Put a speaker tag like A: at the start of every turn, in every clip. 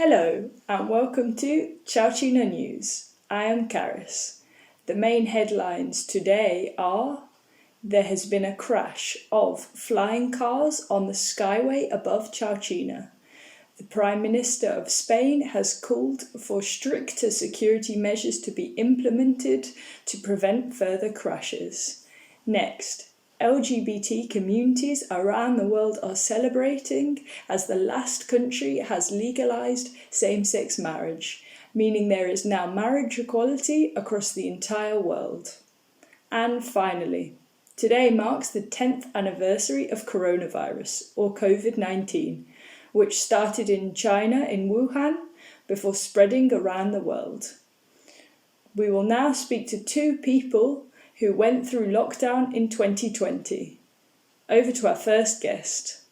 A: Hello and welcome to Chauchina News. I am Karis. The main headlines today are: there has been a crash of flying cars on the skyway above Chauchina. The Prime Minister of Spain has called for stricter security measures to be implemented to prevent further crashes. Next, LGBT communities around the world are celebrating as the last country has legalised same-sex marriage, meaning there is now marriage equality across the entire world. And finally, today marks the 10th anniversary of coronavirus, or COVID-19, which started in China in Wuhan before spreading around the world. We will now speak to two people who went through lockdown in 2020. Over to our first guest.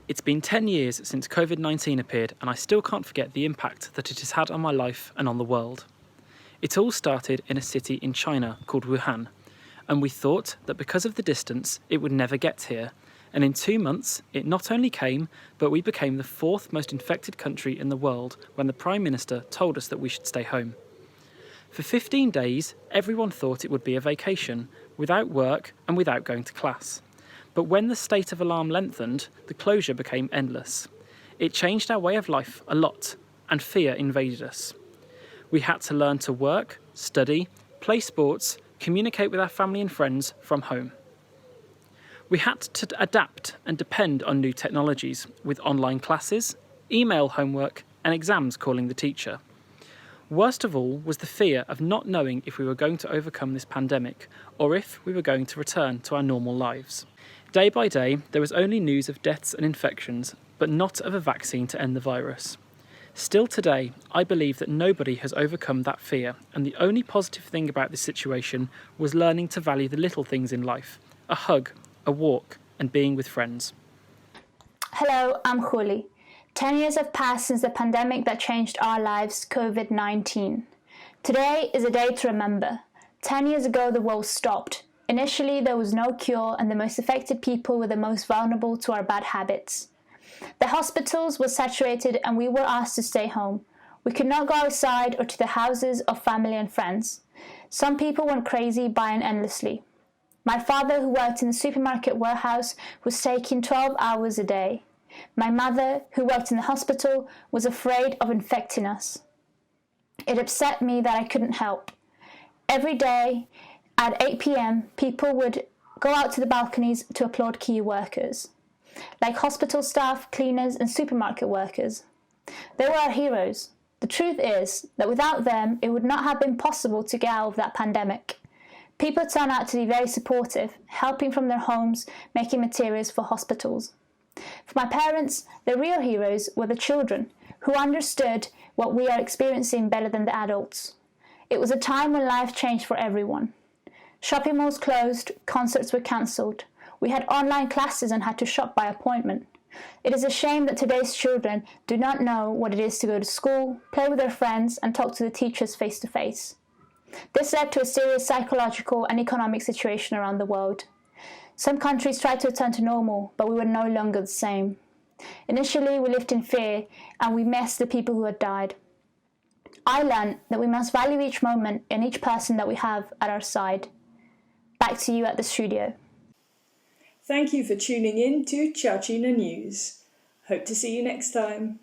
B: It's been 10 years since COVID-19 appeared, and I still can't forget the impact that it has had on my life and on the world. It all started in a city in China called Wuhan, and we thought that because of the distance it would never get here, and in 2 months it not only came, but we became the 4th most infected country in the world when the Prime Minister told us that we should stay home. For 15 days, everyone thought it would be a vacation, without work and without going to class. But when the state of alarm lengthened, the closure became endless. It changed our way of life a lot, and fear invaded us. We had to learn to work, study, play sports, communicate with our family and friends from home. We had to adapt and depend on new technologies, with online classes, email homework, and exams calling the teacher. Worst of all was the fear of not knowing if we were going to overcome this pandemic, or if we were going to return to our normal lives. Day by day, there was only news of deaths and infections, but not of a vaccine to end the virus. Still today, I believe that nobody has overcome that fear, and the only positive thing about this situation was learning to value the little things in life: a hug, a walk, and being with friends.
C: Hello, I'm Juli. 10 years have passed since the pandemic that changed our lives, COVID-19. Today is a day to remember. 10 years ago, the world stopped. Initially, there was no cure, and the most affected people were the most vulnerable to our bad habits. The hospitals were saturated, and we were asked to stay home. We could not go outside or to the houses of family and friends. Some people went crazy buying endlessly. My father, who worked in the supermarket warehouse, was taking 12 hours a day. My mother, who worked in the hospital, was afraid of infecting us. It upset me that I couldn't help. Every day at 8 p.m, people would go out to the balconies to applaud key workers, like hospital staff, cleaners, and supermarket workers. They were our heroes. The truth is that without them, it would not have been possible to get out of that pandemic. People turned out to be very supportive, helping from their homes, making materials for hospitals. For my parents, the real heroes were the children, who understood what we are experiencing better than the adults. It was a time when life changed for everyone. Shopping malls closed, concerts were cancelled. We had online classes and had to shop by appointment. It is a shame that today's children do not know what it is to go to school, play with their friends, and talk to the teachers face to face. This led to a serious psychological and economic situation around the world. Some countries tried to return to normal, but we were no longer the same. Initially, we lived in fear, and we missed the people who had died. I learned that we must value each moment and each person that we have at our side. Back to you at the studio.
A: Thank you for tuning in to Chauchina News. Hope to see you next time.